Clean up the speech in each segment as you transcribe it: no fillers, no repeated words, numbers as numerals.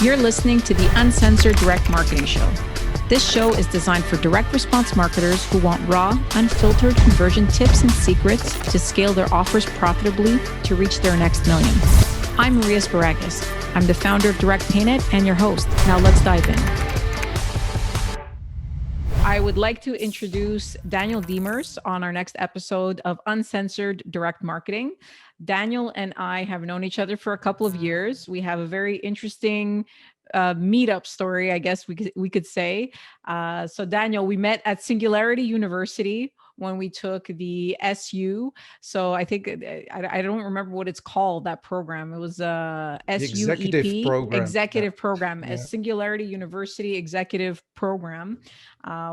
You're listening to the Uncensored Direct Marketing Show. This show is designed for direct response marketers who want raw, unfiltered conversion tips and secrets to scale their offers profitably to reach their next million. I'm Maria Sparagas. I'm the founder of Direct Painted and your host. Now let's dive in. I would like to introduce Daniel Diemers on our next episode of Uncensored Direct Marketing. Daniel and I have known each other for a couple of years. We have a very interesting meetup story, I guess we could say. So Daniel, we met at Singularity University when we took the SU. So I think, I don't remember what it's called, that program. It was SUEP, executive program, a Singularity University executive program,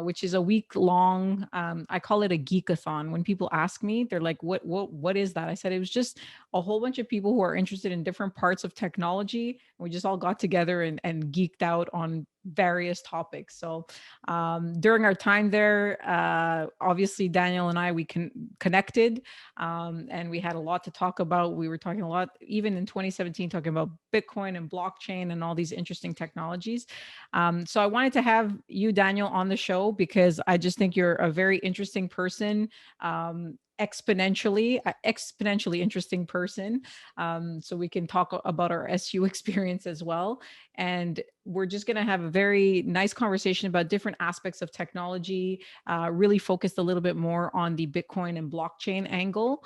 which is a week long. I call it a geekathon. When people ask me, they're like, what is that? I said, it was just a whole bunch of people who are interested in different parts of technology. We just all got together and geeked out on various topics. So during our time there, obviously Daniel and I, we connected and we had a lot to talk about. We were talking a lot, even in 2017, talking about Bitcoin and blockchain and all these interesting technologies. So I wanted to have you, Daniel, on the show because I just think you're a very interesting person. Exponentially interesting person. So we can talk about our SU experience as well. And we're just going to have a very nice conversation about different aspects of technology, really focused a little bit more on the Bitcoin and blockchain angle.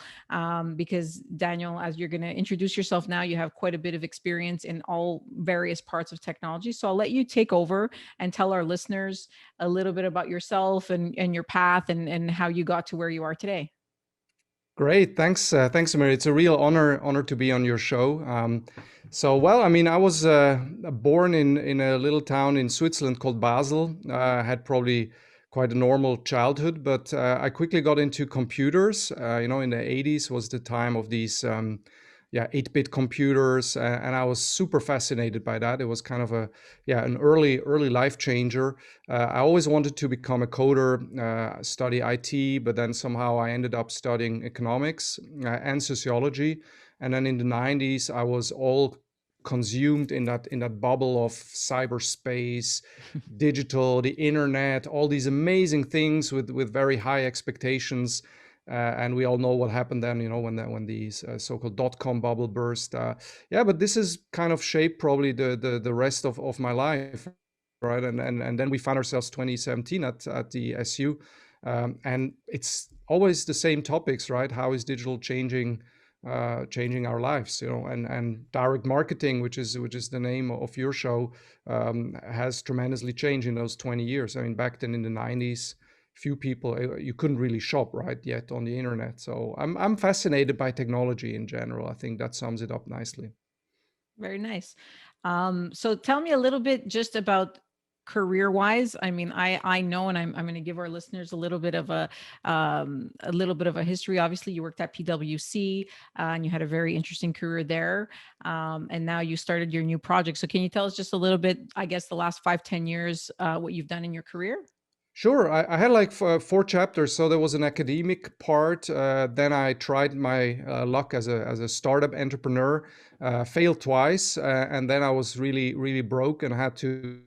Because Daniel, as you're going to introduce yourself now, you have quite a bit of experience in all various parts of technology. So I'll let you take over and tell our listeners a little bit about yourself and your path and how you got to where you are today. Great, thanks, Amir. It's a real honor to be on your show. I was born in a little town in Switzerland called Basel. I had probably quite a normal childhood, but I quickly got into computers. In the 80s was the time of these 8-bit computers, and I was super fascinated by that. It was kind of an early life changer. I always wanted to become a coder, study IT, but then somehow I ended up studying economics and sociology. And then in the 90s, I was all consumed in that bubble of cyberspace, digital, the internet, all these amazing things with very high expectations. And we all know what happened then, when these so-called dot-com bubble burst. But this has kind of shaped probably the rest of my life, right? And then we found ourselves 2017 at the SU, and it's always the same topics, right? How is digital changing our lives, and direct marketing, which is the name of your show, has tremendously changed in those 20 years. I mean, back then in the 90s, few people, you couldn't really shop right yet on the internet. So I'm fascinated by technology in general. I think that sums it up nicely. Very nice. So tell me a little bit just about career-wise. I mean, I know, and I'm going to give our listeners a little bit of a history. Obviously, you worked at PwC, and you had a very interesting career there. And now you started your new project. So can you tell us just a little bit, I guess, the last 5-10 years, what you've done in your career? Sure. I had like 4 chapters. So there was an academic part. Then I tried my luck as a startup entrepreneur, failed twice. And then I was really, really broke and had to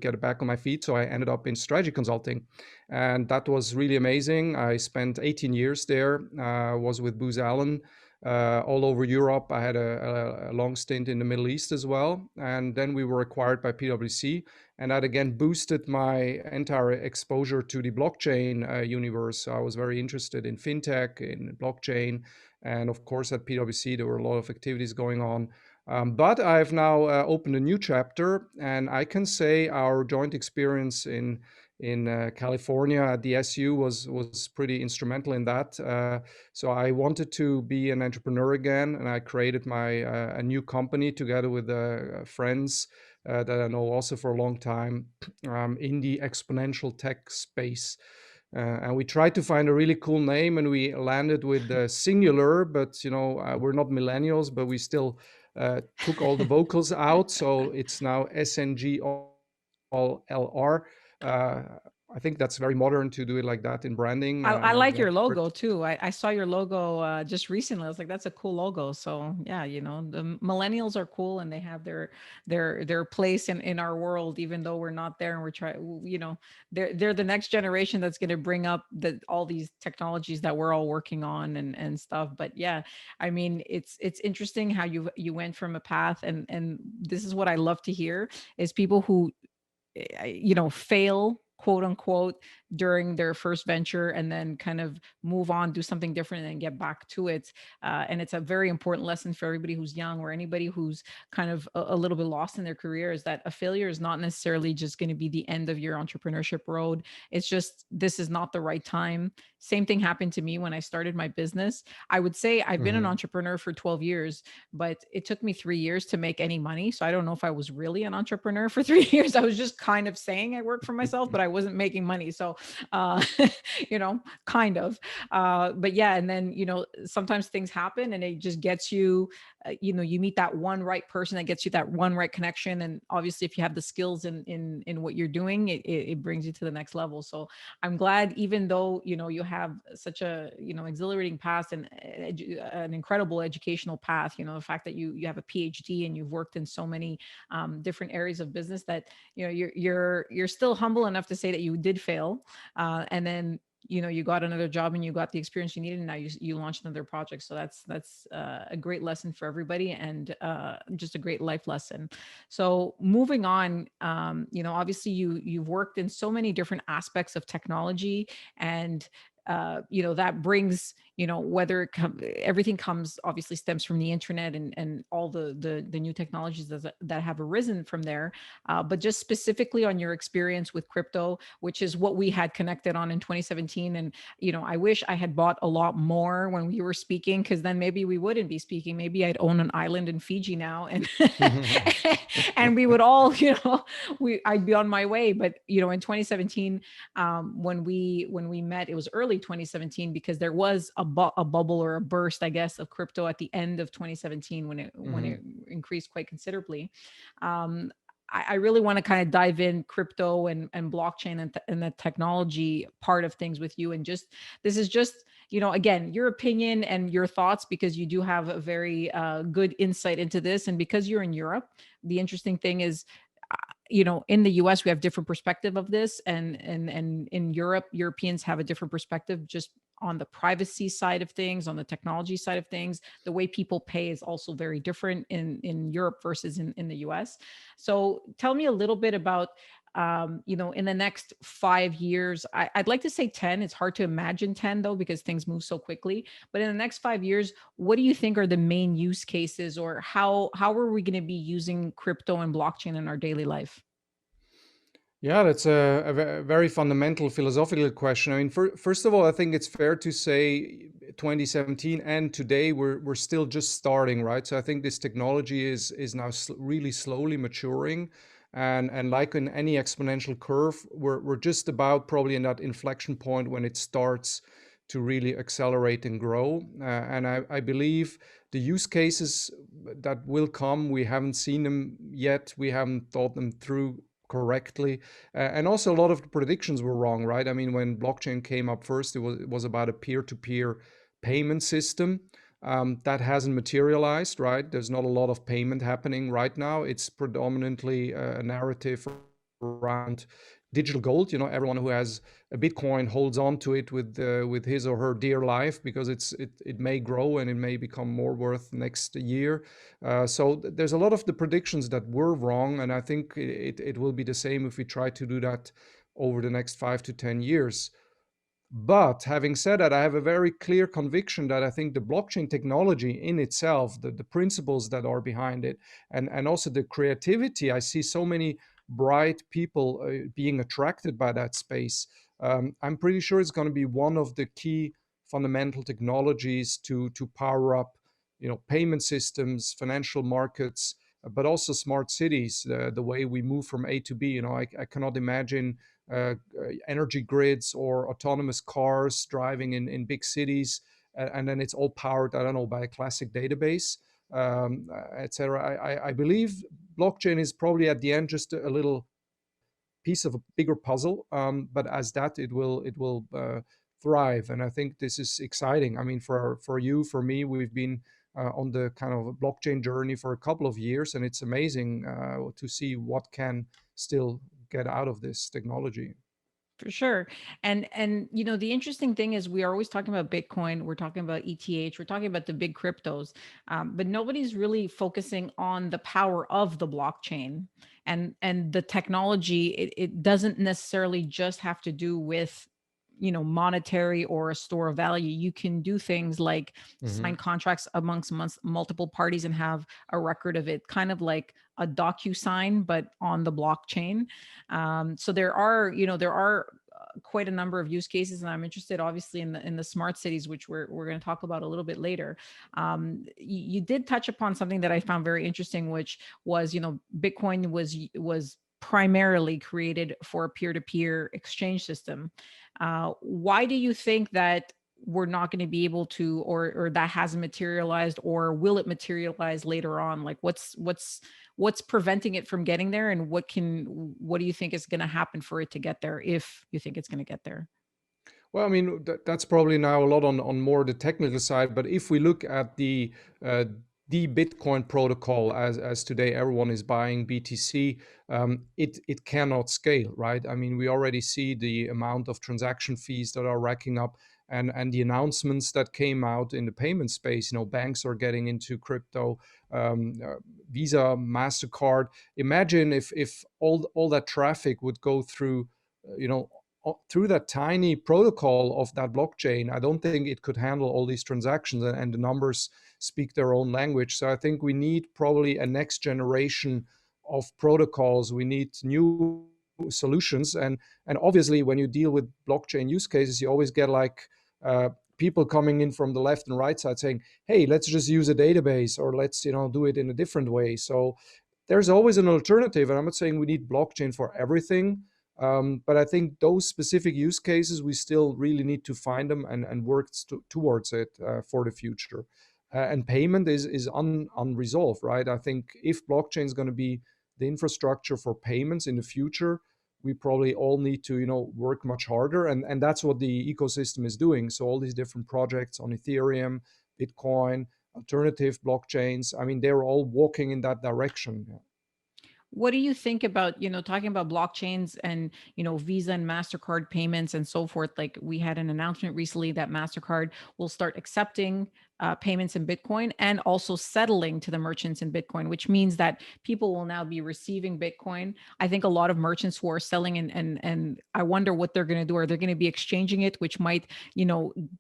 get back on my feet. So I ended up in strategy consulting. And that was really amazing. I spent 18 years there, was with Booz Allen. All over Europe. I had a long stint in the Middle East as well. And then we were acquired by PwC. And that again boosted my entire exposure to the blockchain universe. So I was very interested in fintech, in blockchain. And of course, at PwC, there were a lot of activities going on. But I've now opened a new chapter. And I can say our joint experience in California at the SU was pretty instrumental in that. So I wanted to be an entrepreneur again, and I created a new company together with friends that I know also for a long time in the exponential tech space. And we tried to find a really cool name, and we landed with singular, but we're not millennials, but we still took all the vocals out. So it's now SNGLR. I think that's very modern to do it like that in branding, I and like yeah, your great. logo too. I saw your logo just recently. I was like, that's a cool logo. So yeah, the millennials are cool and they have their place in our world, even though we're not there and we're trying. They're the next generation that's going to bring up all these technologies that we're all working on and stuff. But yeah, I mean, it's interesting how you went from a path, and this is what I love to hear is people who fail, quote unquote, during their first venture and then kind of move on, do something different and get back to it. And it's a very important lesson for everybody who's young or anybody who's kind of a little bit lost in their career, is that a failure is not necessarily just going to be the end of your entrepreneurship road. It's just, this is not the right time. Same thing happened to me when I started my business. I would say I've been an Hmm. entrepreneur for 12 years, but it took me 3 years to make any money. So I don't know if I was really an entrepreneur for 3 years. I was just kind of saying I worked for myself, but I wasn't making money. So, uh, kind of. But yeah, and then, sometimes things happen and it just gets you, you meet that one right person that gets you that one right connection. And obviously, if you have the skills in what you're doing, it brings you to the next level. So I'm glad, even though, you have such a, exhilarating past and an incredible educational path, the fact that you have a PhD and you've worked in so many different areas of business, that, you're still humble enough to say that you did fail. And then, you got another job and you got the experience you needed, and now you launched another project. So that's a great lesson for everybody, and just a great life lesson. So moving on, obviously you've worked in so many different aspects of technology, and that brings, whether everything comes, obviously stems from the internet and all the new technologies that have arisen from there. But just specifically on your experience with crypto, which is what we had connected on in 2017. And, I wish I had bought a lot more when we were speaking, because then maybe we wouldn't be speaking. Maybe I'd own an island in Fiji now, and and we would all, I'd be on my way. But, in 2017, when we met, it was early 2017, because there was a bubble or a burst, I guess, of crypto at the end of 2017, when it increased quite considerably. um, I really want to kind of dive in crypto and blockchain and the technology part of things with you. And just, this is just, again, your opinion and your thoughts, because you do have a very good insight into this. And because you're in Europe, the interesting thing is, in the US, we have different perspective of this, and in Europe, Europeans have a different perspective, just on the privacy side of things, on the technology side of things. The way people pay is also very different in Europe versus in the US. So tell me a little bit about, in the next 5 years, I'd like to say 10. It's hard to imagine 10 though, because things move so quickly. But in the next 5 years, what do you think are the main use cases, or how are we going to be using crypto and blockchain in our daily life? Yeah, that's a very fundamental philosophical question. I mean, first of all, I think it's fair to say 2017 and today we're still just starting, right? So I think this technology is now really slowly maturing, and like in any exponential curve, we're just about probably in that inflection point when it starts to really accelerate and grow. And I believe the use cases that will come, we haven't seen them yet, we haven't thought them through correctly. And also, a lot of the predictions were wrong, right? I mean, when blockchain came up first, it was about a peer-to-peer payment system. That hasn't materialized, right? There's not a lot of payment happening right now. It's predominantly a narrative around digital gold. Everyone who has a Bitcoin holds on to it with his or her dear life, because it may grow and it may become more worth next year. So there's a lot of the predictions that were wrong, and I think it will be the same if we try to do that over the next 5 to 10 years. But having said that, I have a very clear conviction that I think the blockchain technology in itself, the principles that are behind it, and also the creativity, I see so many bright people being attracted by that space. I'm pretty sure it's going to be one of the key fundamental technologies to power up, payment systems, financial markets, but also smart cities. The way we move from A to B. I cannot imagine energy grids or autonomous cars driving in big cities, and then it's all powered, I don't know, by a classic database, etc. I believe blockchain is probably at the end just a little piece of a bigger puzzle. But as that, it will thrive. And I think this is exciting. I mean, for you, for me, we've been on the kind of blockchain journey for a couple of years, and it's amazing to see what can still get out of this technology. For sure. And the interesting thing is we are always talking about Bitcoin, we're talking about ETH, we're talking about the big cryptos, but nobody's really focusing on the power of the blockchain and the technology. It doesn't necessarily just have to do with monetary or a store of value. You can do things like Hmm. sign contracts amongst multiple parties and have a record of it, kind of like a docu-sign but on the blockchain. So there are quite a number of use cases, and I'm interested obviously in the smart cities, which we're going to talk about a little bit later. You did touch upon something that I found very interesting, which was, Bitcoin was primarily created for a peer-to-peer exchange system. Why do you think that we're not going to be able to, or that hasn't materialized, or will it materialize later on? Like what's preventing it from getting there, and what do you think is going to happen for it to get there, if you think it's going to get there? Well, I mean, that's probably now a lot on more the technical side. But if we look at uh, the Bitcoin protocol, as today everyone is buying BTC, it cannot scale, right? I mean, we already see the amount of transaction fees that are racking up, and the announcements that came out in the payment space. You know, banks are getting into crypto, Visa, Mastercard. Imagine if all that traffic would go through, you know, through that tiny protocol of that blockchain. I don't think it could handle all these transactions, and the numbers speak their own language. So I think we need probably a next generation of protocols. We need new solutions, and obviously when you deal with blockchain use cases, you always get like people coming in from the left and right side saying, "Hey, let's just use a database, or let's do it in a different way." So there's always an alternative, and I'm not saying we need blockchain for everything, but I think those specific use cases, we still really need to find them and work towards it for the future. And payment is unresolved, right? I think if blockchain is going to be the infrastructure for payments in the future, we probably all need to work much harder, and that's what the ecosystem is doing. So all these different projects on Ethereum, Bitcoin, alternative blockchains, I mean, they're all walking in that direction. What do you think about, talking about blockchains and, Visa and MasterCard payments and so forth? Like we had an announcement recently that MasterCard will start accepting payments in Bitcoin and also settling to the merchants in Bitcoin, which means that people will now be receiving Bitcoin. I think a lot of merchants who are selling, and I wonder what they're going to do. Are they going to be exchanging it, which might,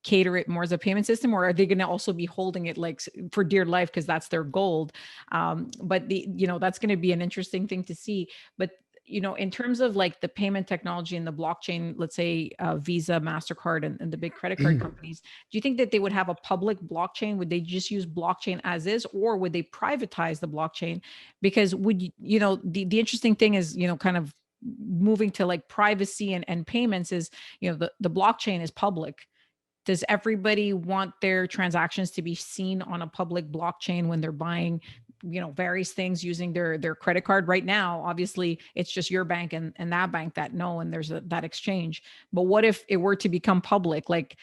cater it more as a payment system, or are they going to also be holding it like for dear life because that's their gold? But that's going to be an interesting thing to see. But in terms of like the payment technology and the blockchain, let's say Visa, MasterCard, and the big credit card companies, do you think that they would have a public blockchain? Would they just use blockchain as is, or would they privatize the blockchain? Because the interesting thing is, kind of moving to like privacy and payments is, the blockchain is public. Does everybody want their transactions to be seen on a public blockchain when they're buying various things using their credit card? Right now obviously it's just your bank and that bank that know, and there's that exchange. But what if it were to become public? Like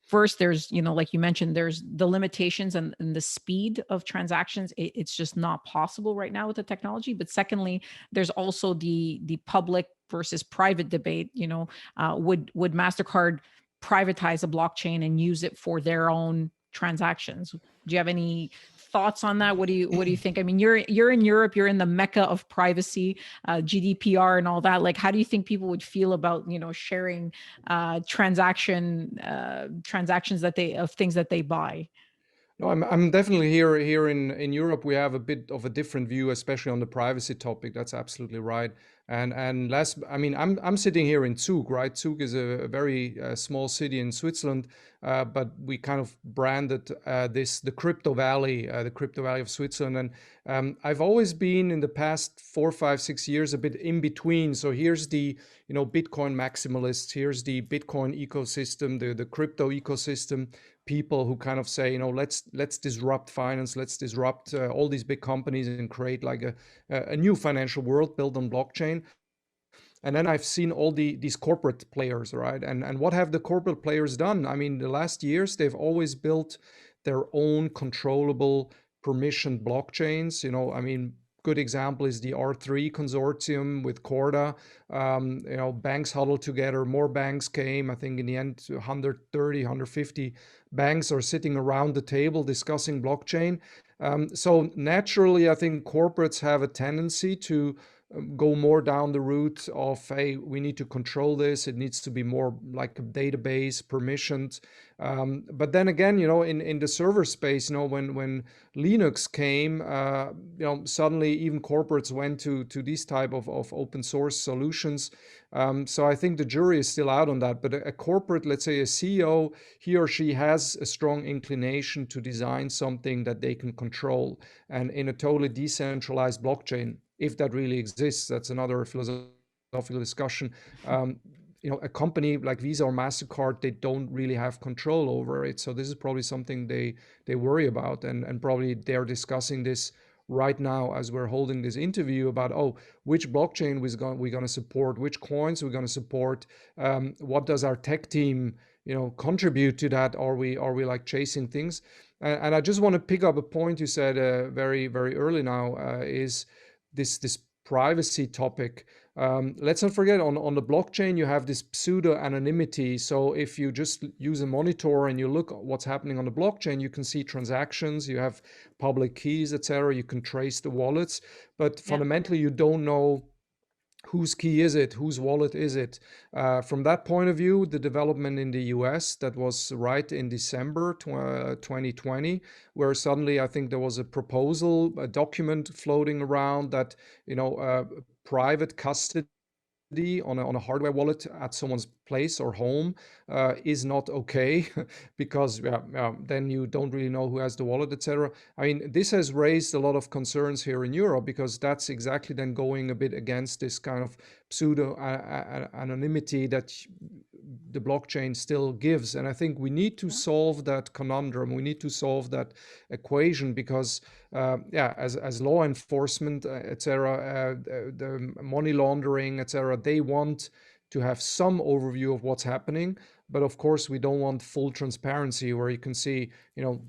first there's like you mentioned, there's the limitations and the speed of transactions. It's just not possible right now with the technology. But secondly, there's also the public versus private debate. Would MasterCard privatize a blockchain and use it for their own transactions? Do you have any thoughts on that? What do you think? I mean, you're in Europe, you're in the mecca of privacy, GDPR and all that. Like, how do you think people would feel about sharing transactions that they of things that they buy? No, I'm definitely here in Europe. We have a bit of a different view, especially on the privacy topic. That's absolutely right. And last, I mean, I'm sitting here in Zug, right? Zug is a very small city in Switzerland, but we kind of branded this the Crypto Valley of Switzerland. And I've always been in the past 4, 5, 6 years a bit in between. So here's the Bitcoin maximalists. Here's the Bitcoin ecosystem, the crypto ecosystem, people who kind of say, let's disrupt finance, let's disrupt all these big companies and create like a new financial world built on blockchain. And then I've seen all these corporate players, right? And what have the corporate players done? I mean, the last years they've always built their own controllable permissioned blockchains. I mean, good example is the R3 consortium with Corda. Banks huddled together, more banks came. I think in the end, 130, 150 banks are sitting around the table discussing blockchain. So naturally, I think corporates have a tendency to go more down the route of, hey, we need to control this. It needs to be more like a database, permissioned. But then again, in the server space, when Linux came, suddenly even corporates went to these type of open source solutions. So I think the jury is still out on that. But a corporate, let's say a CEO, he or she has a strong inclination to design something that they can control, and in a totally decentralized blockchain, if that really exists. That's another philosophical discussion. A company like Visa or MasterCard, they don't really have control over it. So this is probably something they worry about, and probably they're discussing this right now as we're holding this interview about, which blockchain we're going to support, which coins we're going to support, what does our tech team contribute to that? Are we like chasing things? And I just want to pick up a point you said very very early now, is this privacy topic. Let's not forget, on the blockchain you have this pseudo anonymity. So if you just use a monitor and you look at what's happening on the blockchain, you can see transactions, you have public keys, etc. You can trace the wallets, but Yeah. fundamentally you don't know whose key is it, whose wallet is it. From that point of view, the development in the US that was right in December 2020, where suddenly I think there was a proposal, a document floating around that private custody on a hardware wallet at someone's place or home is not okay because then you don't really know who has the wallet, etc. I mean, this has raised a lot of concerns here in Europe, because that's exactly then going a bit against this kind of pseudo anonymity that the blockchain still gives. And I think we need to solve that conundrum. We need to solve that equation, because as law enforcement, etc., the money laundering, etc., they want to have some overview of what's happening. But of course, we don't want full transparency where you can see,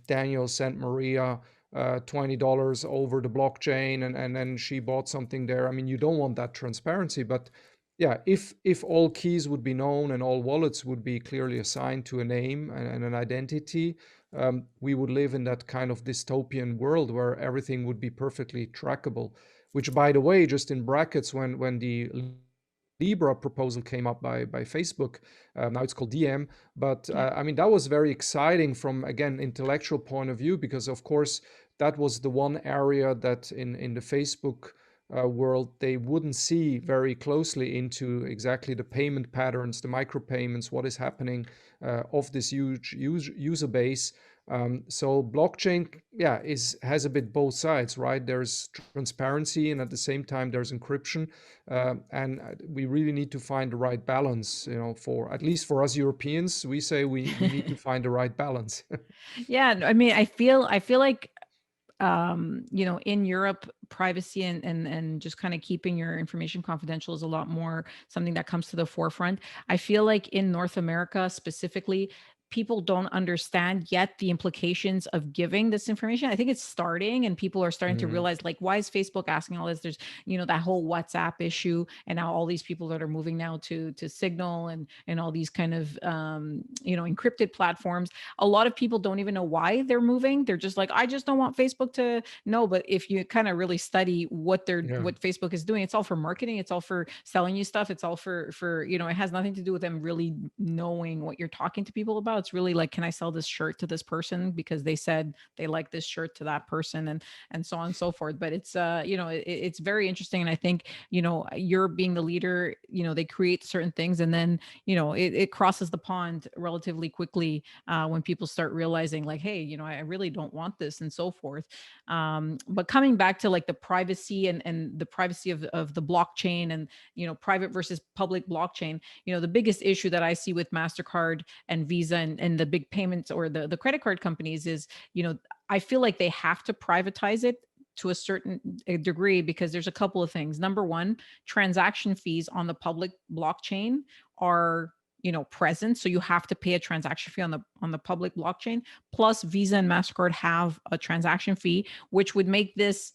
Daniel sent Maria $20 over the blockchain, and then she bought something there. I mean, you don't want that transparency. But yeah, if all keys would be known and all wallets would be clearly assigned to a name and an identity, we would live in that kind of dystopian world where everything would be perfectly trackable. Which, by the way, just in brackets, when the Libra proposal came up by Facebook, now it's called Diem, but I mean, that was very exciting from, again, intellectual point of view, because of course that was the one area that in the Facebook world they wouldn't see very closely into exactly the payment patterns, the micropayments, what is happening of this huge user base. So blockchain, has a bit both sides, right? There's transparency, and at the same time there's encryption, and we really need to find the right balance. For at least for us Europeans, we say we need to find the right balance. Yeah, no, I mean, I feel like in Europe, privacy and just kind of keeping your information confidential is a lot more something that comes to the forefront. I feel like in North America specifically, people don't understand yet the implications of giving this information. I think it's starting, and people are starting to Mhm. realize, like, why is Facebook asking all this? There's, that whole WhatsApp issue, and now all these people that are moving now to Signal and all these kind of encrypted platforms. A lot of people don't even know why they're moving. They're just like, I just don't want Facebook to know. But if you kind of really study Yeah. what Facebook is doing, it's all for marketing. It's all for selling you stuff. It's all for it has nothing to do with them really knowing what you're talking to people about. It's really like, can I sell this shirt to this person because they said they like this shirt to that person, and so on and so forth. But it's it's very interesting. And I think, you're being the leader, they create certain things, and then it crosses the pond relatively quickly when people start realizing, like, hey, I really don't want this, and so forth. But coming back to like the privacy and the privacy of the blockchain, and private versus public blockchain, the biggest issue that I see with MasterCard and Visa and the big payments, or the credit card companies, is I feel like they have to privatize it to a certain degree, because there's a couple of things. Number one, transaction fees on the public blockchain are, present, so you have to pay a transaction fee on the public blockchain. Plus, Visa and MasterCard have a transaction fee, which would make this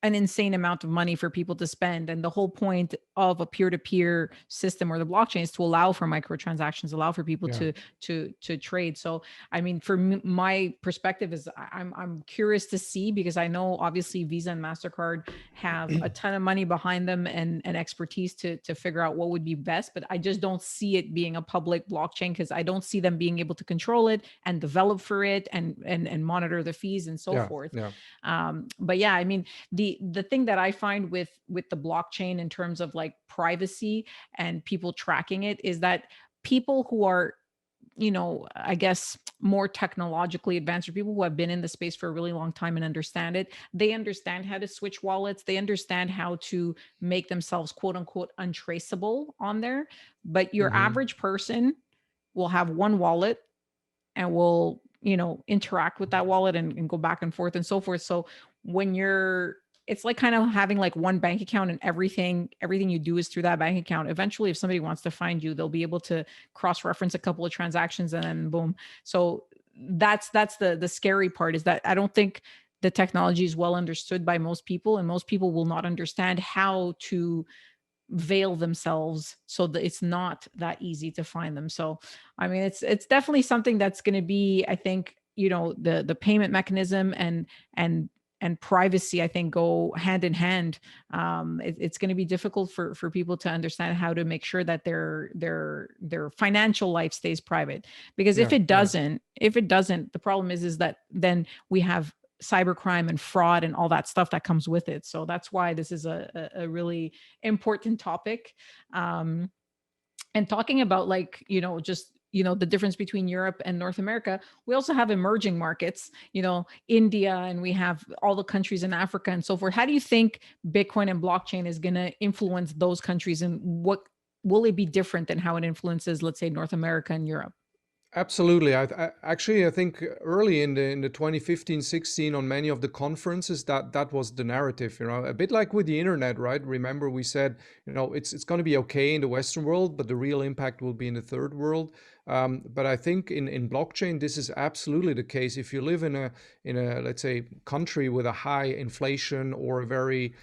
an insane amount of money for people to spend. And the whole point of a peer-to-peer system or the blockchain is to allow for microtransactions, allow for people Yeah. to trade. So, I mean, for me, my perspective is I'm curious to see, because I know obviously Visa and MasterCard have a ton of money behind them and expertise to figure out what would be best. But I just don't see it being a public blockchain, because I don't see them being able to control it and develop for it and monitor the fees and so Yeah. forth. Yeah. But yeah, I mean, the thing that I find with the blockchain in terms of like privacy and people tracking it is that people who are, I guess more technologically advanced, or people who have been in the space for a really long time and understand it, they understand how to switch wallets, they understand how to make themselves quote unquote untraceable on there. But your Hmm. average person will have one wallet and will, interact with that wallet and go back and forth and so forth. So when you're, it's like kind of having like one bank account, and everything you do is through that bank account. Eventually, if somebody wants to find you, they'll be able to cross-reference a couple of transactions and then boom. So that's the scary part, is that I don't think the technology is well understood by most people, and most people will not understand how to veil themselves so that it's not that easy to find them. So, I mean, it's definitely something that's going to be, I think, the payment mechanism and privacy, I think, go hand in hand. It's going to be difficult for people to understand how to make sure that their financial life stays private, because Yeah. Yeah. if it doesn't, the problem is that then we have cybercrime and fraud and all that stuff that comes with it. So that's why this is a really important topic. Um, and talking about, like, just, the difference between Europe and North America, we also have emerging markets, India, and we have all the countries in Africa and so forth. How do you think Bitcoin and blockchain is going to influence those countries, and what will it be different than how it influences, let's say, North America and Europe? Absolutely. I think early in the 2015-16 on many of the conferences that was the narrative, a bit like with the internet, right? Remember we said, it's going to be okay in the Western world, but the real impact will be in the third world. But I think in blockchain, this is absolutely the case. If you live in a let's say country with a high inflation or a very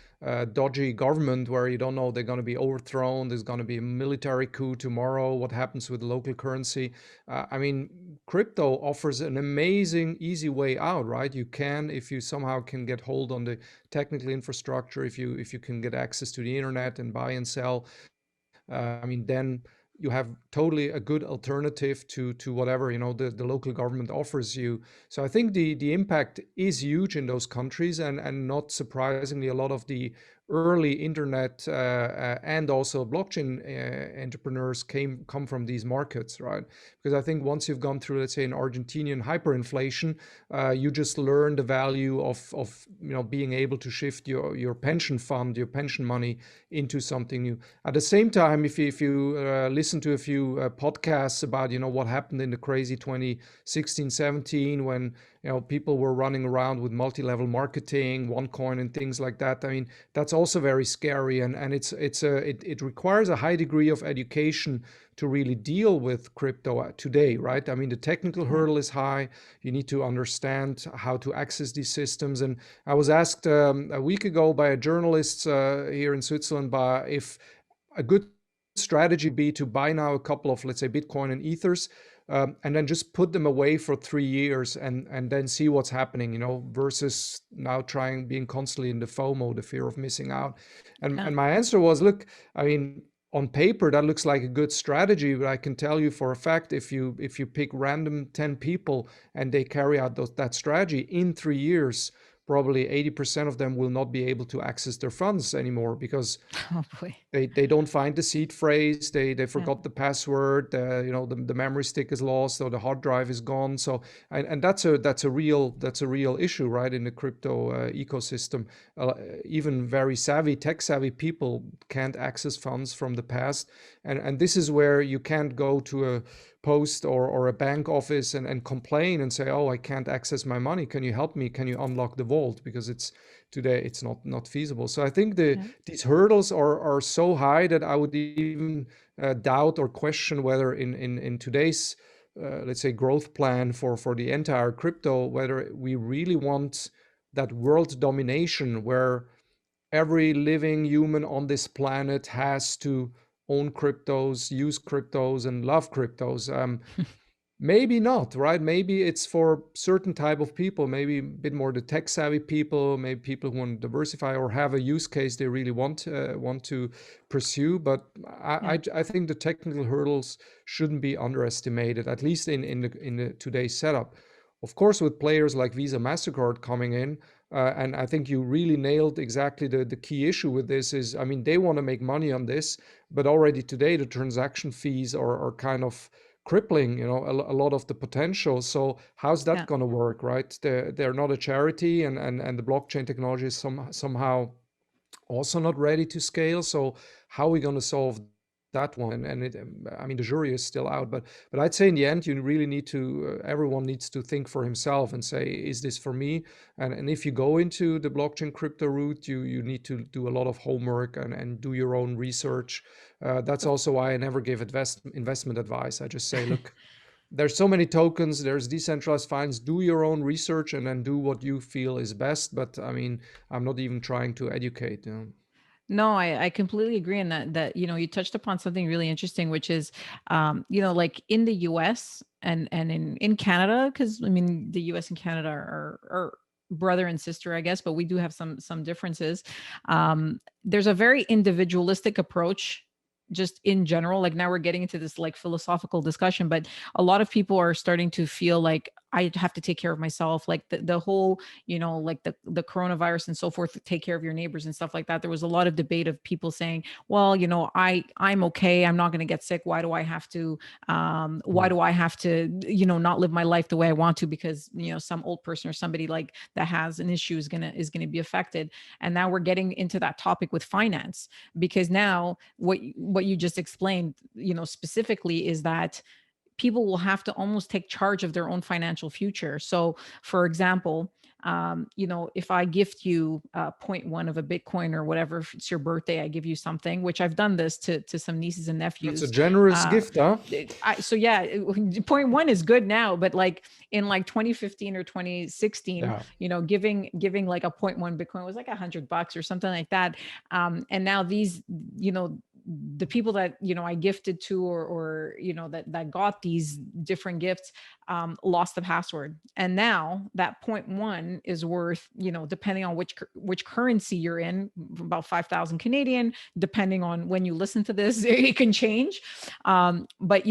dodgy government where you don't know they're going to be overthrown, there's going to be a military coup tomorrow, what happens with the local currency? I mean, crypto offers an amazing, easy way out, right? You can, if you somehow can get hold on the technical infrastructure, if you can get access to the internet and buy and sell, I mean, then you have totally a good alternative to whatever the local government offers you. So I think the impact is huge in those countries, and not surprisingly, a lot of the early internet and also blockchain entrepreneurs come from these markets, right? Because I think once you've gone through, let's say, an Argentinian hyperinflation, you just learn the value of being able to shift your pension fund, your pension money into something new. At the same time, if you listen to a few podcasts about what happened in the crazy 2016-17 when people were running around with multi-level marketing, OneCoin and things like that. I mean, that's also very scary, and it requires a high degree of education to really deal with crypto today, right? I mean, the technical Yeah. hurdle is high. You need to understand how to access these systems. And I was asked a week ago by a journalist here in Switzerland if a good strategy would be to buy now a couple of, let's say, Bitcoin and Ethers, and then just put them away for 3 years and then see what's happening, versus now being constantly in the FOMO, the fear of missing out. Yeah. And my answer was, look, I mean, on paper that looks like a good strategy, but I can tell you for a fact, if you pick random 10 people and they carry out that strategy in 3 years, probably 80% of them will not be able to access their funds anymore, because Oh boy. they don't find the seed phrase, they Yeah. forgot the password, the memory stick is lost or the hard drive is gone. So and that's a real issue, right, in the crypto ecosystem. Even very tech savvy people can't access funds from the past, and this is where you can't go to a post or a bank office and complain and say, oh, I can't access my money. Can you help me? Can you unlock the vault? Because today it's not feasible. So I think Yeah. these hurdles are so high that I would even doubt or question whether in today's let's say growth plan for the entire crypto, whether we really want that world domination where every living human on this planet has to own cryptos, use cryptos, and love cryptos. Maybe not, right? Maybe it's for certain type of people, maybe a bit more the tech savvy people, maybe people who want to diversify or have a use case they really want to pursue. But Yeah. I think the technical hurdles shouldn't be underestimated, at least in the today's setup. Of course, with players like Visa, Mastercard coming in, and I think you really nailed exactly the key issue with this is, I mean, they want to make money on this, but already today the transaction fees are kind of crippling, a lot of the potential. So how's that Yeah. going to work, right? They're not a charity, and the blockchain technology is somehow also not ready to scale. So how are we going to solve that one? I mean, the jury is still out, but I'd say in the end, you really need to. Everyone needs to think for himself and say, is this for me? And if you go into the blockchain crypto route, you need to do a lot of homework and do your own research. That's also why I never give investment advice. I just say, look, there's so many tokens, there's decentralized finance, do your own research and then do what you feel is best. But I mean, I'm not even trying to educate. No, I completely agree in that you touched upon something really interesting, which is like in the US and in Canada, because I mean the US and Canada are brother and sister, I guess, but we do have some differences. There's a very individualistic approach just in general. Like now we're getting into this like philosophical discussion, but a lot of people are starting to feel like I have to take care of myself. Like the whole, like the coronavirus and so forth, to take care of your neighbors and stuff like that. There was a lot of debate of people saying, well, I'm okay. I'm not going to get sick. Why do I have to, why Mm. do I have to, not live my life the way I want to, because, some old person or somebody like that has an issue is going to be affected. And now we're getting into that topic with finance, because now what you just explained, specifically, is that people will have to almost take charge of their own financial future. So, for example, if I gift you point one of a Bitcoin or whatever, if it's your birthday, I give you something, which I've done this to some nieces and That's a nephews. generous Uh, gift, huh? so yeah, point one is good now, but like in like 2015 or 2016, Yeah. giving like a point one Bitcoin was like $100 or something like that. And now these, the people that I gifted to, or that got these different gifts, lost the password, and now that point one is worth, depending on which currency you're in, about 5,000 Canadian, depending on when you listen to this. It can change. But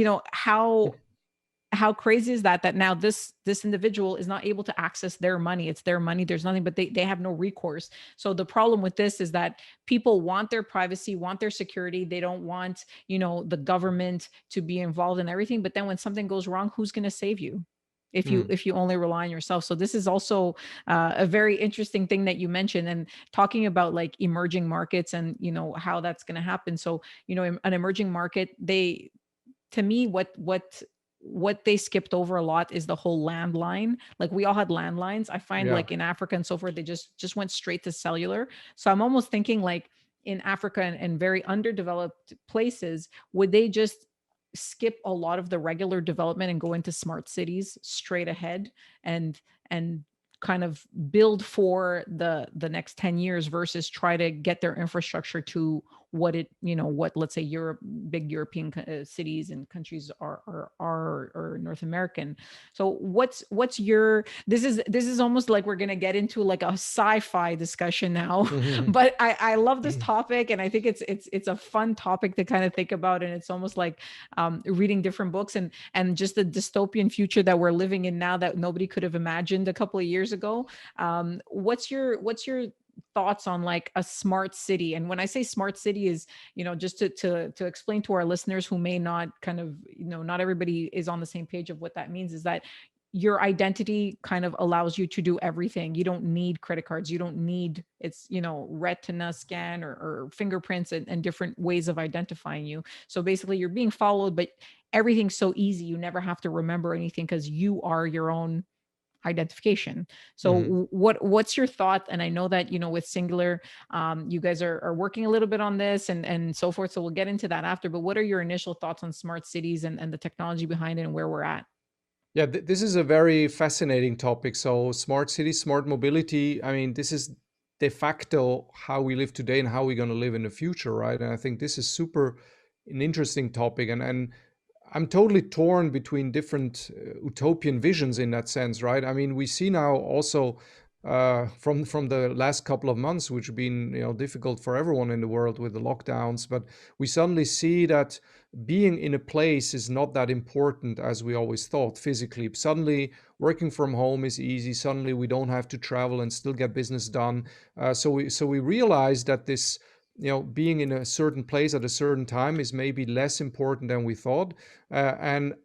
how crazy is that now this individual is not able to access their money. It's their money. There's nothing, but they have no recourse. So the problem with this is that people want their privacy, want their security. They don't want, the government to be involved in everything. But then when something goes wrong, who's going to save you if you Mm. if you only rely on yourself? So this is also a very interesting thing that you mentioned, and talking about like emerging markets and how that's going to happen. So an emerging market, they to me, what they skipped over a lot is the whole landline. Like we all had landlines. I find Yeah. like in Africa and so forth, they just went straight to cellular. So I'm almost thinking like in Africa and very underdeveloped places, would they just skip a lot of the regular development and go into smart cities straight ahead, and kind of build for the next 10 years versus try to get their infrastructure to what let's say Europe, big European cities and countries are North American. So what's your, this is almost like we're going to get into like a sci-fi discussion now. But I love this topic, and I think it's a fun topic to kind of think about, and it's almost like reading different books, and just the dystopian future that we're living in now that nobody could have imagined a couple of years ago. What's your thoughts on like a smart city? And when I say smart city is, just to explain to our listeners who may not kind of, not everybody is on the same page of what that means, is that your identity kind of allows you to do everything. You don't need credit cards. You don't need, it's, retina scan or fingerprints and different ways of identifying you. So basically you're being followed, but everything's so easy. You never have to remember anything because you are your own identification. So Mhm. what's your thought? And I know that, with Singular, you guys are working a little bit on this and so forth. So we'll get into that after. But what are your initial thoughts on smart cities and the technology behind it and where we're at? Yeah, this is a very fascinating topic. So, smart cities, smart mobility. I mean, this is de facto how we live today and how we're going to live in the future, right? And I think this is super an interesting topic. And I'm totally torn between different utopian visions in that sense, right? I mean, we see now also from the last couple of months, which have been difficult for everyone in the world with the lockdowns, but we suddenly see that being in a place is not that important as we always thought physically. Suddenly, working from home is easy. Suddenly, we don't have to travel and still get business done. So we realize that this being in a certain place at a certain time is maybe less important than we thought, and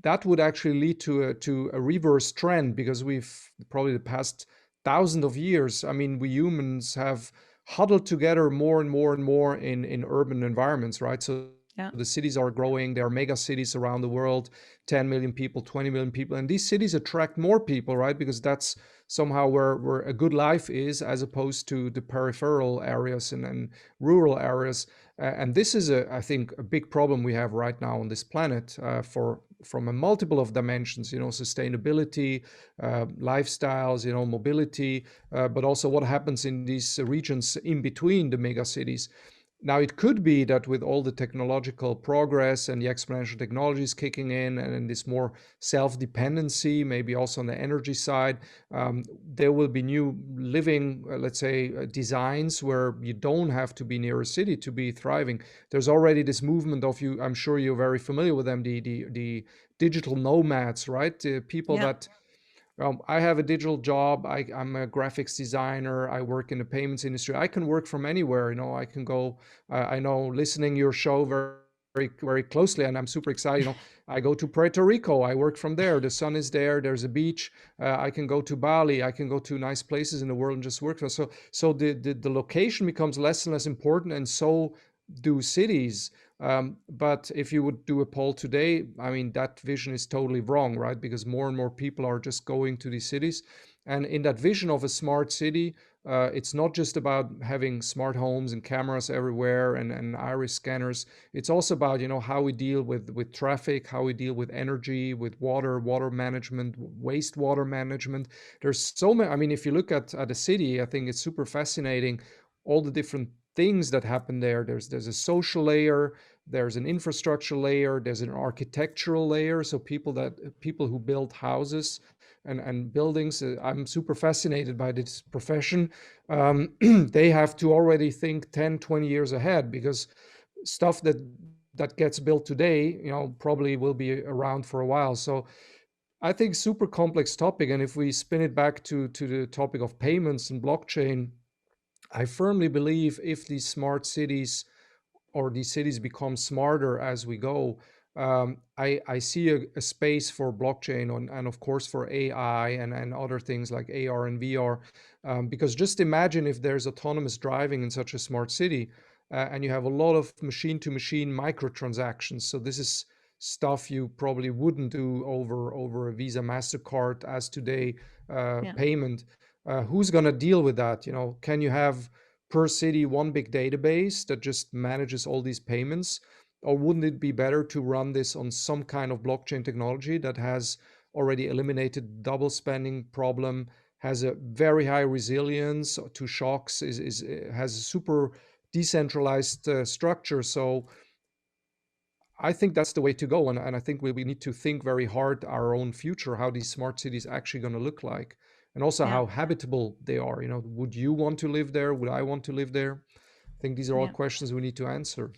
that would actually lead to a reverse trend because we've probably the past thousands of years. I mean, we humans have huddled together more and more and more in urban environments, right? So Yeah. the cities are growing. There are mega cities around the world, 10 million people, 20 million people, and these cities attract more people, right? Because that's somehow where a good life is, as opposed to the peripheral areas and rural areas. And this is, I think, a big problem we have right now on this planet for from a multiple of dimensions. Sustainability, lifestyles, mobility, but also what happens in these regions in between the mega cities. Now, it could be that with all the technological progress and the exponential technologies kicking in and this more self dependency, maybe also on the energy side, there will be new living, let's say, designs where you don't have to be near a city to be thriving. There's already this movement of you, I'm sure you're very familiar with them, the digital nomads, right? The people Yeah. that I have a digital job. I'm a graphics designer. I work in the payments industry. I can work from anywhere. I can go. I know listening your show very, very closely, and I'm super excited. I go to Puerto Rico. I work from there. The sun is there. There's a beach. I can go to Bali. I can go to nice places in the world and just work. So the location becomes less and less important, and so do cities. But if you would do a poll today, I mean, that vision is totally wrong, right? Because more and more people are just going to these cities. And in that vision of a smart city, it's not just about having smart homes and cameras everywhere and iris scanners. It's also about, how we deal with traffic, how we deal with energy, with water management, wastewater management. There's so many. I mean, if you look at a city, I think it's super fascinating, all the different things that happen there. There's a social layer, there's an infrastructure layer, there's an architectural layer. So people who build houses and buildings, I'm super fascinated by this profession. They have to already think 10, 20 years ahead, because stuff that gets built today, probably will be around for a while. So I think super complex topic. And if we spin it back to the topic of payments and blockchain, I firmly believe if these smart cities or these cities become smarter as we go, I see a space for blockchain and of course for AI and other things like AR and VR. Because just imagine if there's autonomous driving in such a smart city, and you have a lot of machine to machine microtransactions. So this is stuff you probably wouldn't do over a Visa MasterCard as today Yeah. payment. Who's going to deal with that? Can you have per city one big database that just manages all these payments? Or wouldn't it be better to run this on some kind of blockchain technology that has already eliminated double spending problem, has a very high resilience to shocks, has a super decentralized structure? So I think that's the way to go. And I think we need to think very hard our own future, how these smart cities actually going to look like, and also Yeah. how habitable they are. Would you want to live there? Would I want to live there? I think these are all Yeah. questions we need to answer.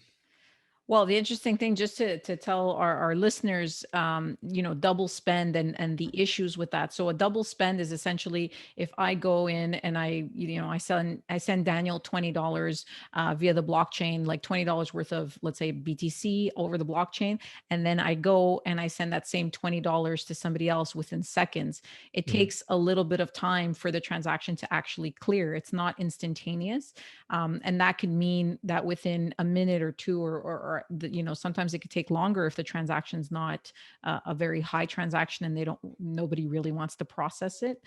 Well, the interesting thing, just to tell our listeners, double spend and the issues with that. So a double spend is essentially if I go in and I send Daniel $20 via the blockchain, like $20 worth of, let's say, BTC over the blockchain, and then I go and I send that same $20 to somebody else within seconds. It Mhm. takes a little bit of time for the transaction to actually clear. It's not instantaneous. And that could mean that within a minute or two or sometimes it could take longer if the transaction's not a very high transaction and nobody really wants to process it.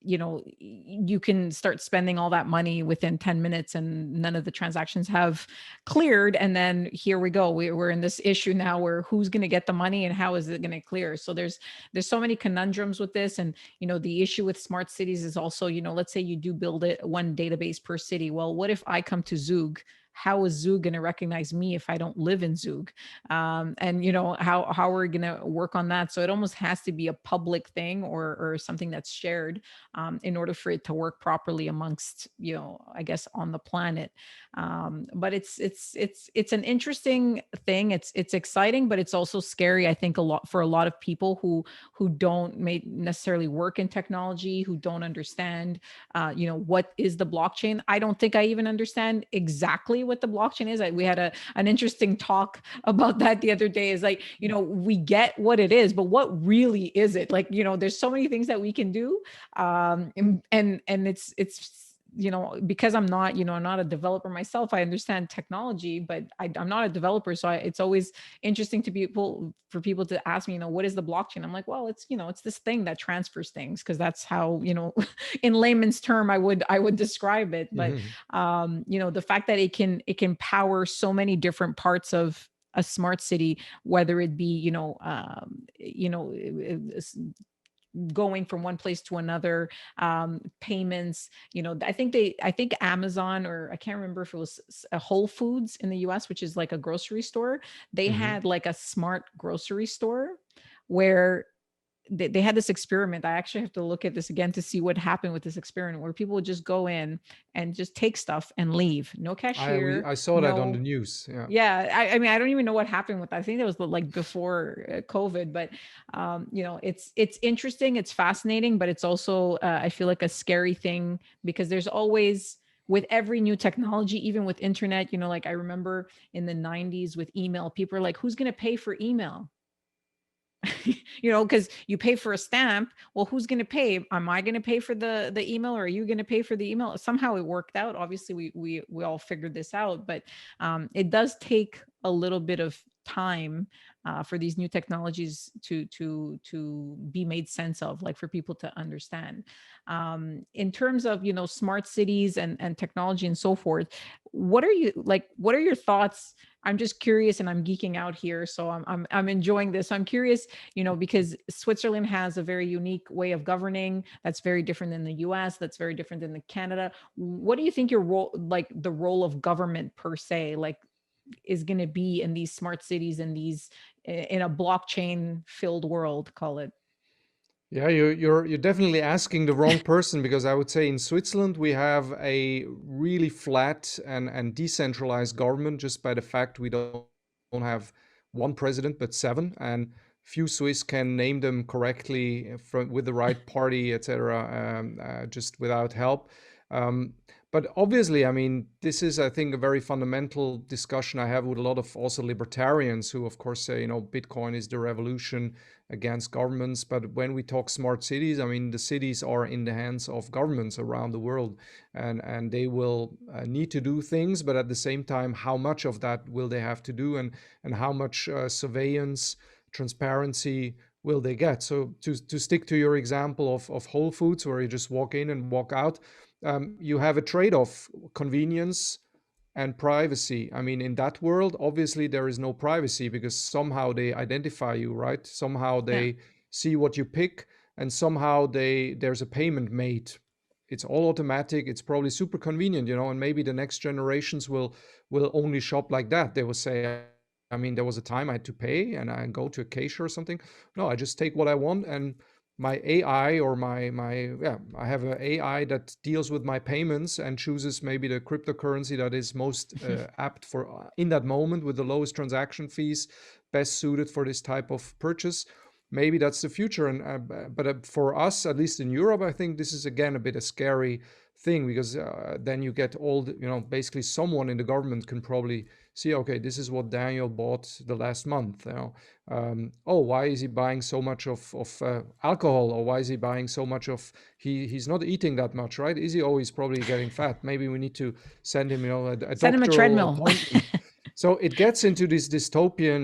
You can start spending all that money within 10 minutes and none of the transactions have cleared. And then here we go. We're in this issue now where who's going to get the money and how is it going to clear? So there's so many conundrums with this. And, the issue with smart cities is also, let's say you do build it one database per city. Well, what if I come to Zug? How is Zug going to recognize me if I don't live in Zug? And how are we going to work on that? So it almost has to be a public thing or something that's shared in order for it to work properly amongst I guess on the planet. But it's an interesting thing. It's exciting, but it's also scary. I think for a lot of people who don't necessarily work in technology, who don't understand what is the blockchain. I don't think I even understand exactly what the blockchain is. We had an interesting talk about that the other day. Is like, we get what it is, but what really is it? Like, there's so many things that we can do. And it's because I'm not, I'm not a developer myself. I understand technology, but I'm not a developer. So it's always interesting for people to ask me, what is the blockchain? I'm like, well, it's, it's this thing that transfers things. Cause that's how, in layman's term, I would describe it. But, the fact that it can power so many different parts of a smart city, whether it be, going from one place to another, payments. I think Amazon, or I can't remember if it was a Whole Foods in the US, which is like a grocery store. They had like a smart grocery store where they had this experiment. I actually have to look at this again to see what happened with this experiment, where people would just go in and just take stuff and leave. No cashier. I saw that on the No. news. Yeah. Yeah, I mean, I don't even know what happened with that. I think that was like before COVID, but it's interesting, it's fascinating, but it's also I feel like a scary thing, because there's always, with every new technology, even with internet, like I remember in the 90s with email, people are like, who's going to pay for email? Because you pay for a stamp. Well, who's going to pay? Am I going to pay for the email, or are you going to pay for the email? Somehow it worked out. Obviously, we all figured this out, but it does take a little bit of time for these new technologies to be made sense of, like for people to understand. In terms of smart cities and technology and so forth, what are your thoughts? I'm just curious, and I'm geeking out here, so I'm enjoying this. I'm curious, because Switzerland has a very unique way of governing that's very different than the US, that's very different than the Canada. What do you think your role, like the role of government per se, like is going to be in these smart cities and in a blockchain filled world, call it? Yeah, you're definitely asking the wrong person, because I would say in Switzerland we have a really flat and decentralized government, just by the fact we don't have one president but seven, and few Swiss can name them correctly with the right party, etc. Just without help. Um, but obviously, I mean, this is, I think, a very fundamental discussion I have with a lot of also libertarians who, of course, say, Bitcoin is the revolution against governments. But when we talk smart cities, I mean, the cities are in the hands of governments around the world, and they will need to do things. But at the same time, how much of that will they have to do, and how much surveillance, transparency will they get? So to stick to your example of Whole Foods, where you just walk in and walk out, you have a trade-off: convenience and privacy. I mean, in that world, obviously there is no privacy, because somehow they identify you, right? Somehow Yeah. they see what you pick, and somehow there's a payment made. It's all automatic. It's probably super convenient, and maybe the next generations will only shop like that. They will say, I mean, there was a time I had to pay and I go to a cashier or something. No, I just take what I want, and my AI, or I have an AI that deals with my payments and chooses maybe the cryptocurrency that is most apt for in that moment, with the lowest transaction fees, best suited for this type of purchase. Maybe that's the future. And but for us, at least in Europe, I think this is again a bit a scary thing, because then you get all basically someone in the government can probably see, okay, this is what Daniel bought the last month. Oh, why is he buying so much of alcohol, or why is he buying so much of he's not eating that much, right? Is he? Oh, he's probably getting fat. Maybe we need to send him a Send him a doctoral treadmill. appointment. So it gets into this dystopian,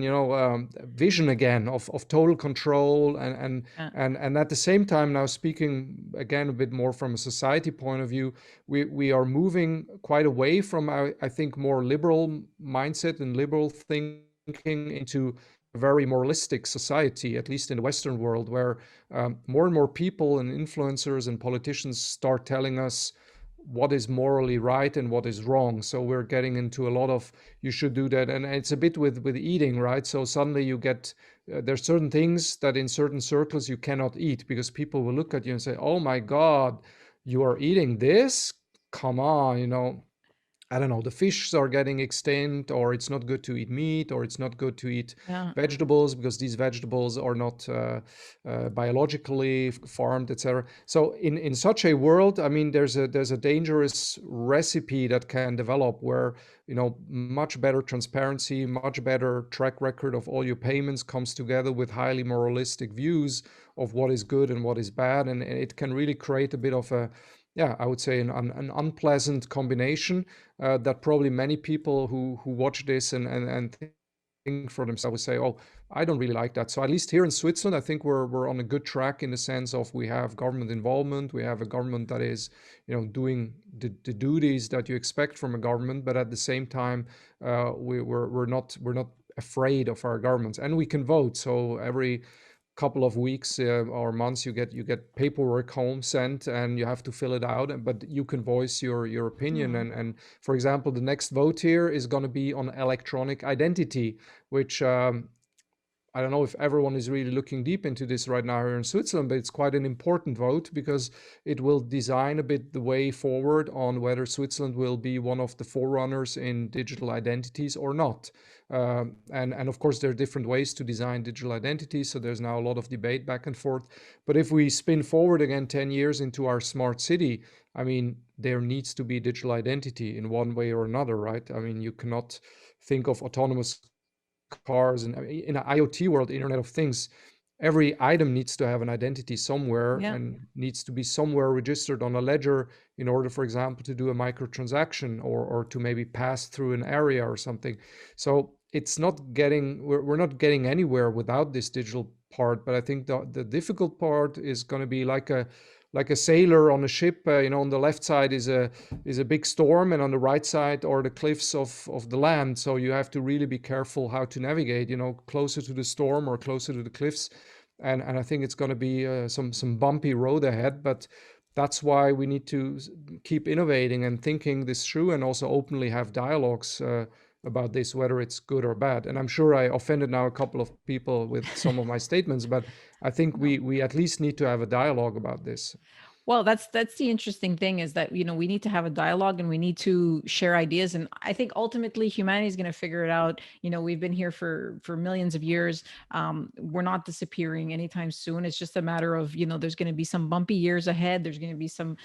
vision again of total control, Yeah. and at the same time, now speaking again a bit more from a society point of view, we are moving quite away from, I think, more liberal mindset and liberal thinking into a very moralistic society, at least in the Western world, where more and more people and influencers and politicians start telling us what is morally right and what is wrong. So we're getting into a lot of you should do that, and it's a bit with eating, right? So suddenly you get there's certain things that in certain circles you cannot eat because people will look at you and say, "Oh my God, you are eating this? Come on, I don't know, the fish are getting extinct, or it's not good to eat meat, or it's not good to eat Yeah. vegetables because these vegetables are not biologically farmed, etc." So in such a world, I mean, there's a dangerous recipe that can develop where much better transparency, much better track record of all your payments comes together with highly moralistic views of what is good and what is bad, and it can really create a bit of a, yeah, I would say an unpleasant combination that probably many people who watch this and think for themselves would say, "Oh, I don't really like that." So at least here in Switzerland, I think we're on a good track in the sense of we have government involvement, we have a government that is, doing the duties that you expect from a government, but at the same time, we're not afraid of our governments, and we can vote. So every couple of weeks or months you get paperwork home sent and you have to fill it out, but you can voice your opinion, Hmm. and for example, the next vote here is going to be on electronic identity, which I don't know if everyone is really looking deep into this right now here in Switzerland, but it's quite an important vote because it will design a bit the way forward on whether Switzerland will be one of the forerunners in digital identities or not. And of course, there are different ways to design digital identities, so there's now a lot of debate back and forth. But if we spin forward again 10 years into our smart city, I mean, there needs to be digital identity in one way or another, right? I mean, you cannot think of autonomous cars and in an IoT world, Internet of Things, every item needs to have an identity somewhere Yeah. and needs to be somewhere registered on a ledger in order, for example, to do a microtransaction or to maybe pass through an area or something. So it's not getting, we're not getting anywhere without this digital part. But I think the difficult part is going to be like a sailor on a ship. On the left side is a big storm, and on the right side are the cliffs of the land. So you have to really be careful how to navigate, closer to the storm or closer to the cliffs. And I think it's going to be some bumpy road ahead, but that's why we need to keep innovating and thinking this through, and also openly have dialogues about this, whether it's good or bad. And I'm sure I offended now a couple of people with some of my statements, but I think No. we at least need to have a dialogue about this. Well, that's the interesting thing is that we need to have a dialogue and we need to share ideas, and I think ultimately humanity is going to figure it out. We've been here for millions of years. We're not disappearing anytime soon. It's just a matter of there's going to be some bumpy years ahead. There's going to be some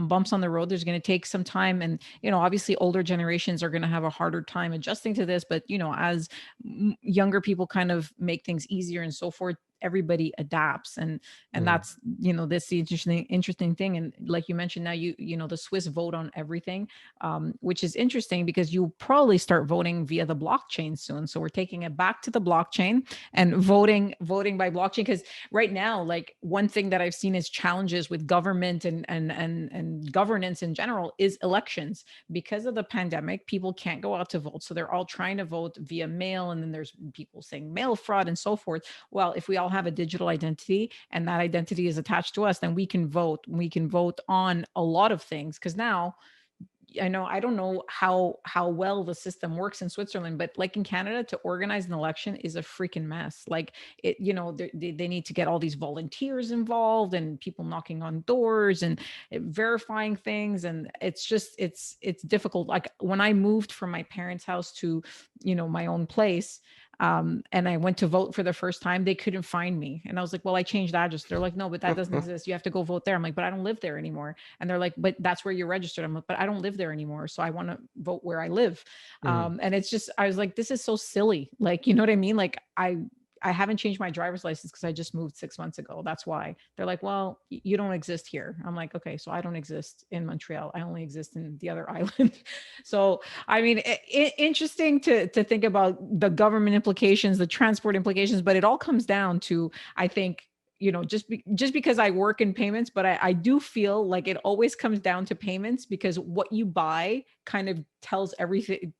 bumps on the road. There's going to take some time, and obviously older generations are going to have a harder time adjusting to this. But as younger people kind of make things easier and so forth, everybody adapts, and Mm. that's this the interesting thing. And like you mentioned, now the Swiss vote on everything, which is interesting because you probably start voting via the blockchain soon. So we're taking it back to the blockchain and voting by blockchain, because right now, like, one thing that I've seen is challenges with government and governance in general is elections. Because of the pandemic, people can't go out to vote, so they're all trying to vote via mail, and then there's people saying mail fraud and so forth. Well, if we all have a digital identity and that identity is attached to us, then we can vote. We can vote on a lot of things, because now I don't know how well the system works in Switzerland, but like in Canada, to organize an election is a freaking mess. Like, they need to get all these volunteers involved and people knocking on doors and verifying things, and it's difficult. Like, when I moved from my parents' house to my own place, and I went to vote for the first time, they couldn't find me, and I was like, well, I changed address. They're like, no, but that doesn't exist. You have to go vote there. I'm like, but I don't live there anymore. And they're like, but that's where you're registered. I'm like, but I don't live there anymore, so I want to vote where I live. Mm. And it's just, I was like, this is so silly. Like, you know what I mean? Like, I haven't changed my driver's license because I just moved 6 months ago. That's why. They're like, well, you don't exist here. I'm like, okay, so I don't exist in Montreal. I only exist in the other island. So, I mean, interesting to think about the government implications, the transport implications, but it all comes down to, I think, just because I work in payments, but I do feel like it always comes down to payments, because what you buy kind of tells everything,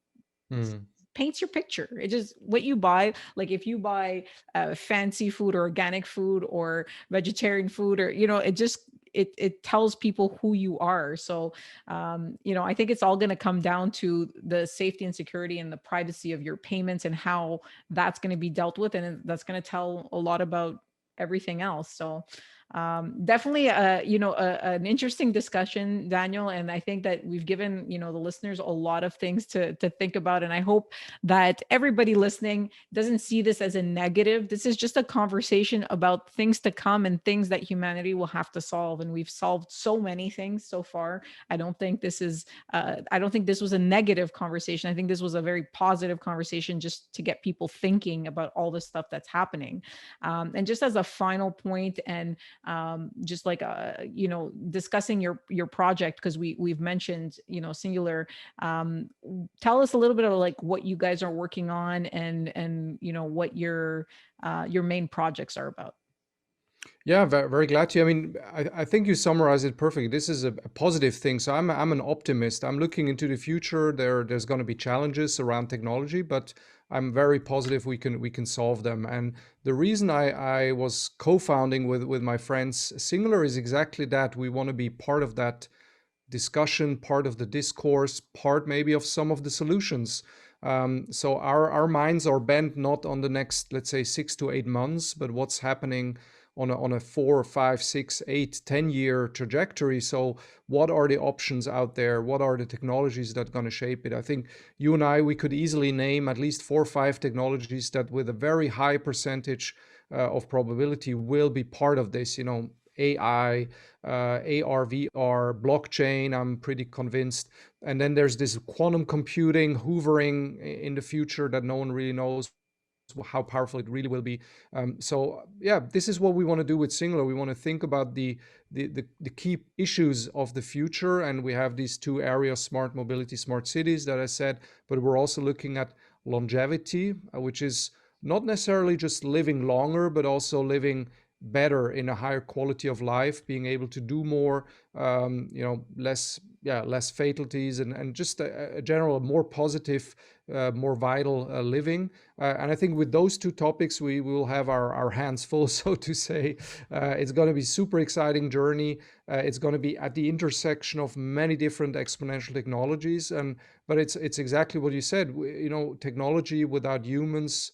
Mm. paints your picture. It just, what you buy, like if you buy fancy food or organic food or vegetarian food, or it just, it tells people who you are. So I think it's all going to come down to the safety and security and the privacy of your payments and how that's going to be dealt with, and that's going to tell a lot about everything else. So definitely an interesting discussion, Daniel, and I think that we've given the listeners a lot of things to think about, and I hope that everybody listening doesn't see this as a negative. This is just a conversation about things to come and things that humanity will have to solve, and we've solved so many things so far. I don't think this was a negative conversation. I think this was a very positive conversation, just to get people thinking about all the stuff that's happening. And just as a final point, and just like discussing your project, because we've mentioned Singular. Tell us a little bit of like what you guys are working on, and what your main projects are about. Yeah, very, very glad to. I mean, I think you summarized it perfectly. This is a positive thing. So I'm an optimist. I'm looking into the future. There's going to be challenges around technology, but I'm very positive we can solve them. And the reason I was co-founding with my friends Singular is exactly that. We want to be part of that discussion, part of the discourse, part maybe of some of the solutions. So our minds are bent not on the next, let's say, 6 to 8 months, but what's happening on a 4, 5, 6, 8, 10 year trajectory. So what are the options out there? What are the technologies that are going to shape it? I think you and I, we could easily name at least 4 or 5 technologies that with a very high percentage of probability will be part of this, AI, AR, VR, blockchain, I'm pretty convinced. And then there's this quantum computing hoovering in the future that no one really knows how powerful it really will be. So yeah, this is what we want to do with Singular. We want to think about the key issues of the future, and we have these 2 areas: smart mobility, smart cities, that I said. But we're also looking at longevity, which is not necessarily just living longer, but also living better in a higher quality of life, being able to do more, less fatalities, and just a general more positive, more vital living. And I think with those 2 topics, we will have our hands full, so to say. It's going to be super exciting journey. It's going to be at the intersection of many different exponential technologies, but it's exactly what you said. Technology without humans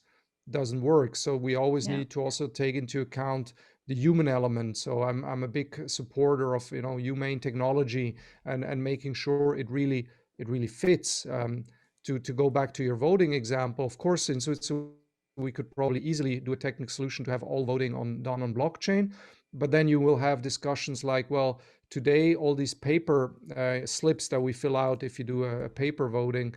doesn't work. So we always Yeah. need to also take into account the human element. So I'm a big supporter of humane technology, and making sure it really fits. To go back to your voting example, of course, in Switzerland we could probably easily do a technical solution to have all voting done on blockchain. But then you will have discussions like, well, today all these paper slips that we fill out if you do a paper voting,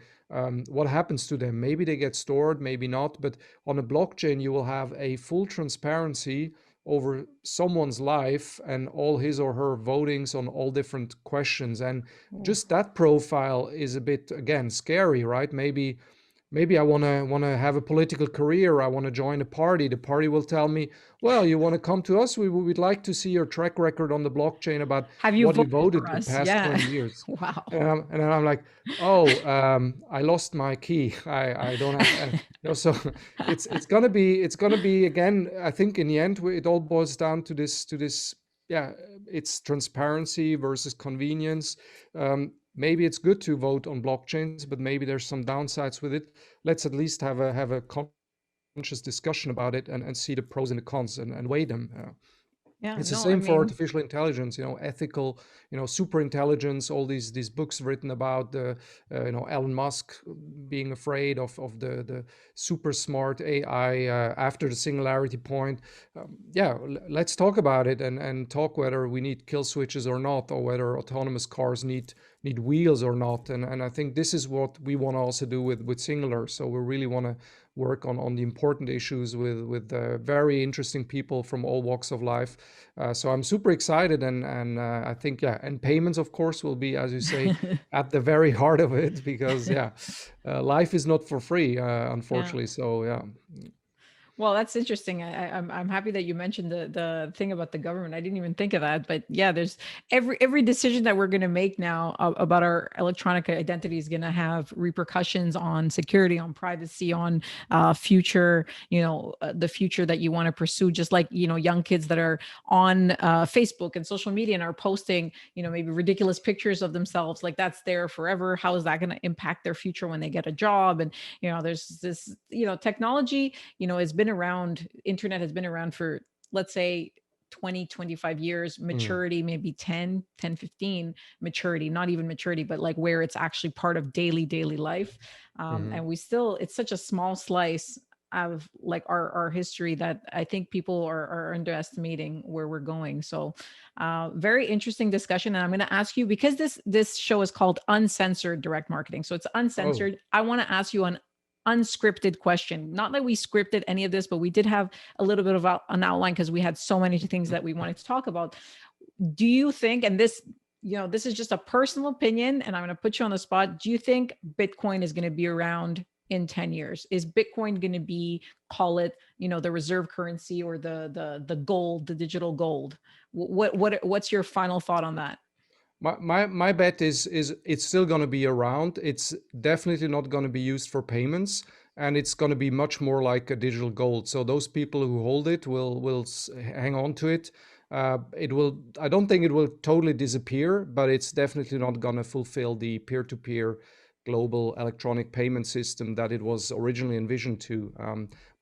what happens to them? Maybe they get stored, maybe not. But on a blockchain, you will have a full transparency over someone's life and all his or her votings on all different questions. And Oh. just that profile is a bit, again, scary, right? Maybe I want to have a political career. I want to join a party. The party will tell me, well, you want to come to us? We'd like to see your track record on the blockchain about Have you what you voted voted for the us? past Yeah. 20 years. Wow. And I'm like, oh, I lost my key. I don't have, so it's gonna be again. I think in the end, it all boils down to this. Yeah, it's transparency versus convenience. Maybe it's good to vote on blockchains, but maybe there's some downsides with it. Let's at least have a conscious discussion about it, and see the pros and the cons, and weigh them. Yeah. It's the No, I same for mean, artificial intelligence, ethical, super intelligence, all these books written about the, Elon Musk being afraid of the super smart AI after the singularity point. Yeah, let's talk about it, and talk whether we need kill switches or not, or whether autonomous cars need need wheels or not. And I think this is what we want to also do with Singular. So we really want to work on the important issues with very interesting people from all walks of life. So I'm super excited, and I think, yeah, and payments, of course, will be, as you say, at the very heart of it, because life is not for free, unfortunately. Yeah. So yeah. Well, that's interesting. I'm happy that you mentioned the thing about the government. I didn't even think of that, but yeah, there's every decision that we're going to make now about our electronic identity is going to have repercussions on security, on privacy, on future. The future that you want to pursue. Just like young kids that are on Facebook and social media and are posting maybe ridiculous pictures of themselves, like that's there forever. How is that going to impact their future when they get a job? And there's this technology has been around. Internet has been around for, let's say, 20-25 years. Maturity maybe 10-15. Maturity, not even maturity, but like where it's actually part of daily life. And it's such a small slice of like our history that I think people are underestimating where we're going. So very interesting discussion. And I'm going to ask you, because this show is called Uncensored Direct Marketing, so it's uncensored. I want to ask you an unscripted question. Not that we scripted any of this, but we did have a little bit of an outline because we had so many things that we wanted to talk about. Do you think, and this is just a personal opinion, and I'm going to put you on the spot, do you think Bitcoin is going to be around in 10 years? Is Bitcoin going to be, call it, the reserve currency, or the gold, the digital gold? What's your final thought on that? My bet is it's still going to be around. It's definitely not going to be used for payments, and it's going to be much more like a digital gold. So those people who hold it will hang on to it. It will. I don't think it will totally disappear, but it's definitely not going to fulfill the peer-to-peer global electronic payment system that it was originally envisioned to.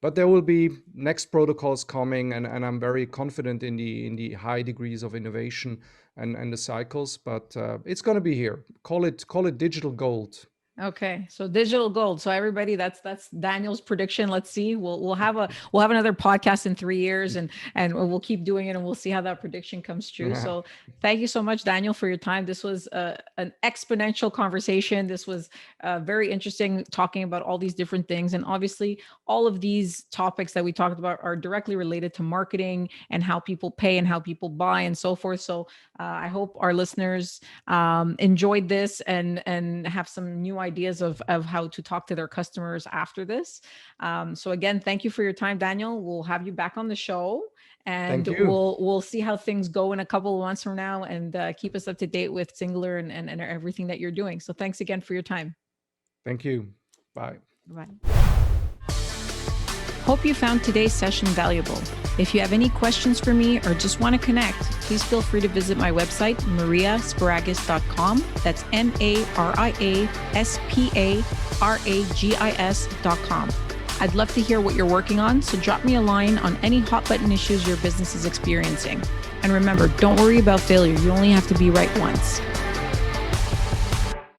But there will be next protocols coming, and I'm very confident in the high degrees of innovation and the cycles. But it's going to be here. Call it digital gold. Okay, so digital gold. So everybody, that's Daniel's prediction. Let's see. We'll have another podcast in 3 years, and we'll keep doing it, and we'll see how that prediction comes true. Yeah. So thank you so much, Daniel, for your time. This was an exponential conversation. This was very interesting, talking about all these different things, and obviously all of these topics that we talked about are directly related to marketing and how people pay and how people buy and so forth. So I hope our listeners enjoyed this and have some new ideas of how to talk to their customers after this. So again, thank you for your time, Daniel. We'll have you back on the show, and we'll see how things go in a couple of months from now, and keep us up to date with Singular and everything that you're doing. So thanks again for your time. Thank you. Bye. Bye. Hope you found today's session valuable. If you have any questions for me or just want to connect, please feel free to visit my website, mariasparagis.com. That's mariasparagis.com. I'd love to hear what you're working on, so drop me a line on any hot button issues your business is experiencing. And remember, don't worry about failure. You only have to be right once.